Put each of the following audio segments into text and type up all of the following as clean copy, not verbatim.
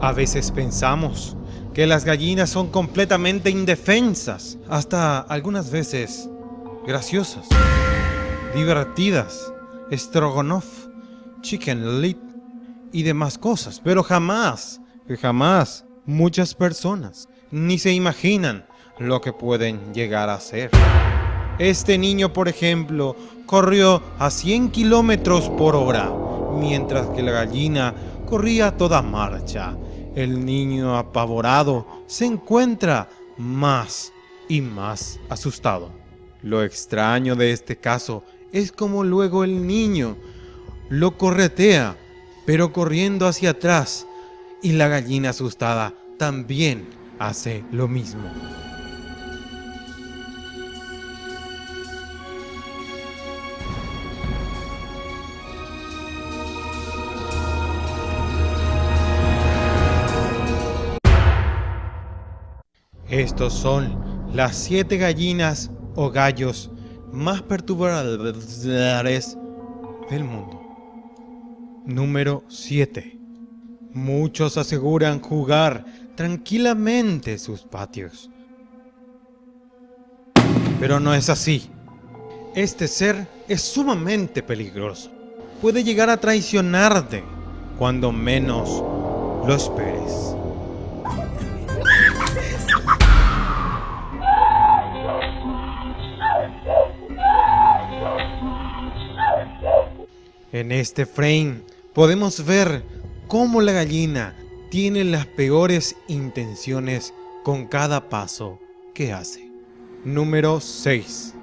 A veces pensamos que las gallinas son completamente indefensas, hasta algunas veces graciosas, divertidas, stroganoff, chicken lit y demás cosas, pero jamás muchas personas ni se imaginan lo que pueden llegar a ser. Este niño, por ejemplo, corrió a 100 kilómetros por hora, mientras que la gallina corría a toda marcha. El niño apavorado se encuentra más y más asustado. Lo extraño de este caso es como luego el niño lo corretea, pero corriendo hacia atrás, y la gallina asustada también hace lo mismo. Estos son las 7 gallinas o gallos más perturbadores del mundo. Número 7. Muchos aseguran jugar tranquilamente sus patios. Pero no es así. Este ser es sumamente peligroso. Puede llegar a traicionarte cuando menos lo esperes. En este frame podemos ver cómo la gallina tiene las peores intenciones con cada paso que hace. Número 6.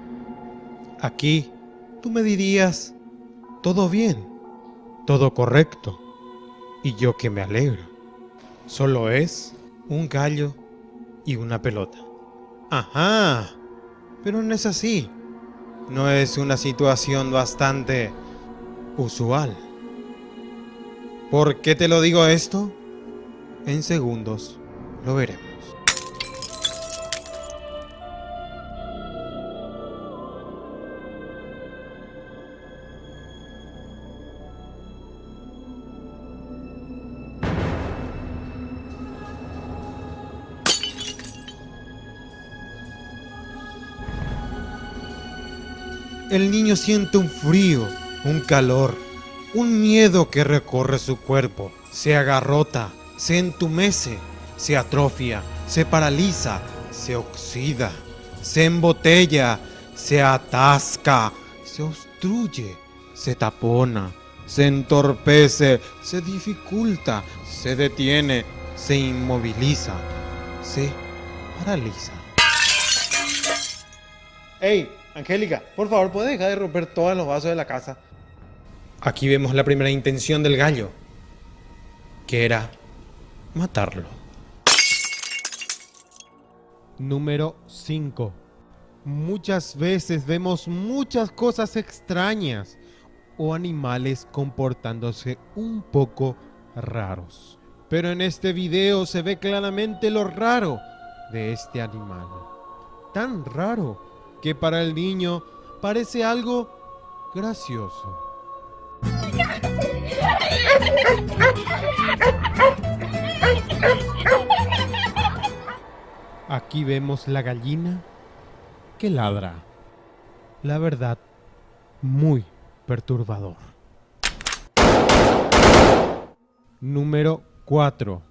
Aquí tú me dirías, todo bien, todo correcto, y yo que me alegro. Solo es un gallo y una pelota. Ajá, pero no es así. No es una situación bastante usual. ¿Por qué te lo digo esto? En segundos lo veremos. El niño siente un frío, un calor, un miedo que recorre su cuerpo. Se agarrota, se entumece, se atrofia, se paraliza, se oxida, se embotella, se atasca, se obstruye, se tapona, se entorpece, se dificulta, se detiene, se inmoviliza, se paraliza. ¡Ey! Angélica, por favor, ¿puedes dejar de romper todos los vasos de la casa? Aquí vemos la primera intención del gallo, que era matarlo. Número 5. Muchas veces vemos muchas cosas extrañas o animales comportándose un poco raros. Pero en este video se ve claramente lo raro de este animal. Tan raro que para el niño parece algo gracioso. Aquí vemos la gallina que ladra. La verdad, muy perturbador. Número 4.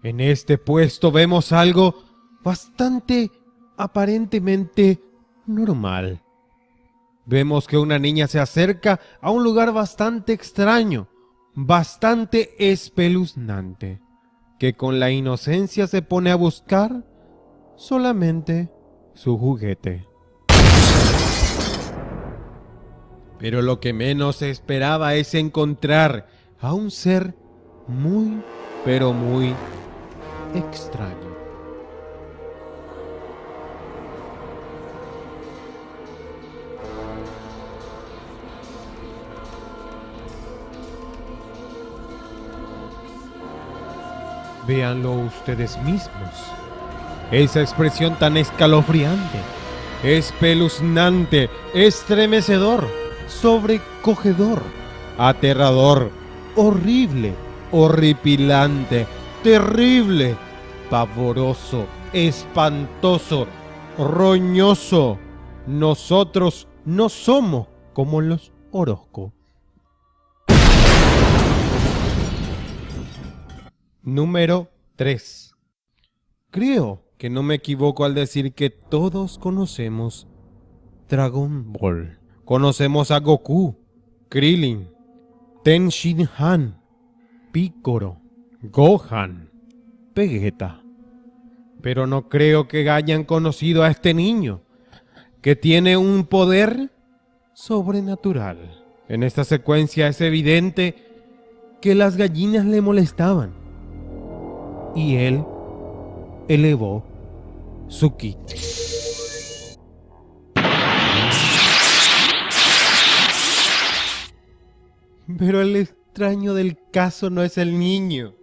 En este puesto vemos algo bastante aparentemente normal. Vemos que una niña se acerca a un lugar bastante extraño, bastante espeluznante, que con la inocencia se pone a buscar solamente su juguete. Pero lo que menos esperaba es encontrar a un ser muy, pero muy extraño. Véanlo ustedes mismos. Esa expresión tan escalofriante, espeluznante, estremecedor, sobrecogedor, aterrador, horrible, horripilante, terrible, pavoroso, espantoso, roñoso. Nosotros no somos como los Orozco. Número 3. Creo que no me equivoco al decir que todos conocemos Dragon Ball. Conocemos a Goku, Krillin, Ten Shin Han, Piccolo, Gohan, Vegeta. Pero no creo que hayan conocido a este niño, que tiene un poder sobrenatural. En esta secuencia es evidente que las gallinas le molestaban y él elevó su ki. Pero el extraño del caso no es el niño.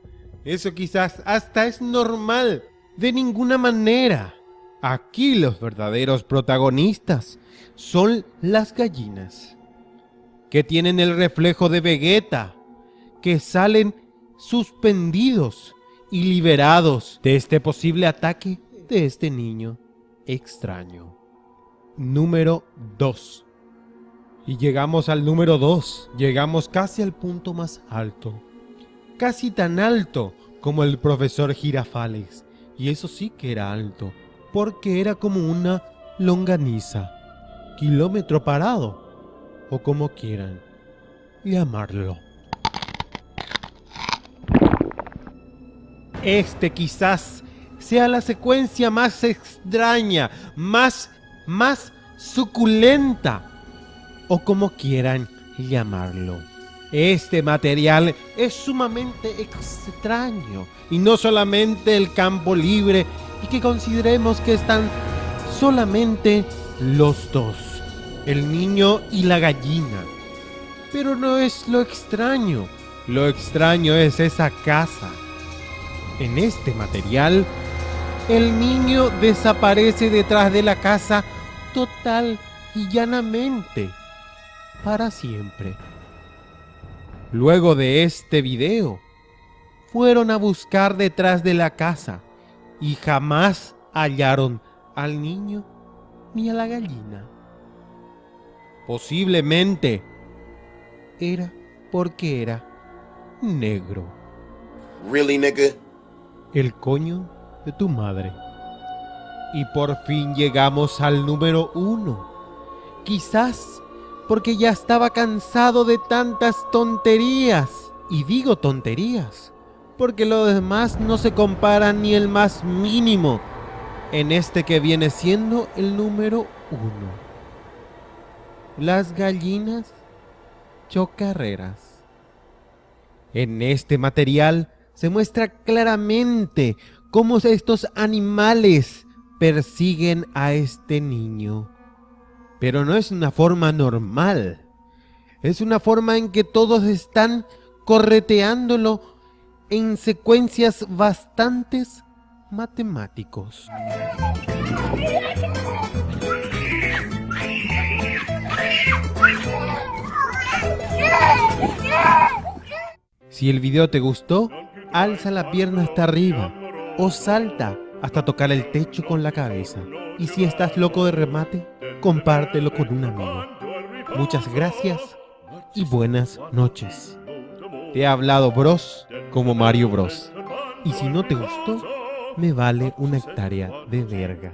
Eso quizás hasta es normal. De ninguna manera. Aquí los verdaderos protagonistas son las gallinas, que tienen el reflejo de Vegeta, que salen suspendidos y liberados de este posible ataque de este niño extraño. Número 2. Y llegamos al número 2. Llegamos casi al punto más alto. Casi tan alto como el profesor Girafales. Y eso sí que era alto, porque era como una longaniza. Kilómetro parado, o como quieran llamarlo. Este quizás sea la secuencia más extraña, más suculenta, o como quieran llamarlo. Este material es sumamente extraño, y no solamente el campo libre, y que consideremos que están solamente los dos, el niño y la gallina. Pero no es lo extraño es esa casa. En este material, el niño desaparece detrás de la casa total y llanamente, para siempre. Luego de este video, fueron a buscar detrás de la casa y jamás hallaron al niño ni a la gallina. Posiblemente era porque era negro. Really, nigga? El coño de tu madre. Y por fin llegamos al número 1. Quizás porque ya estaba cansado de tantas tonterías. Y digo tonterías, porque lo demás no se compara ni el más mínimo en este que viene siendo el número 1. Las gallinas chocarreras. En este material se muestra claramente cómo estos animales persiguen a este niño. Pero no es una forma normal. Es una forma en que todos están correteándolo en secuencias bastantes matemáticos. Si el video te gustó, alza la pierna hasta arriba o salta hasta tocar el techo con la cabeza. Y si estás loco de remate, compártelo con un amigo. Muchas gracias y buenas noches. Te ha hablado Bros como Mario Bros. Y si no te gustó, me vale una hectárea de verga.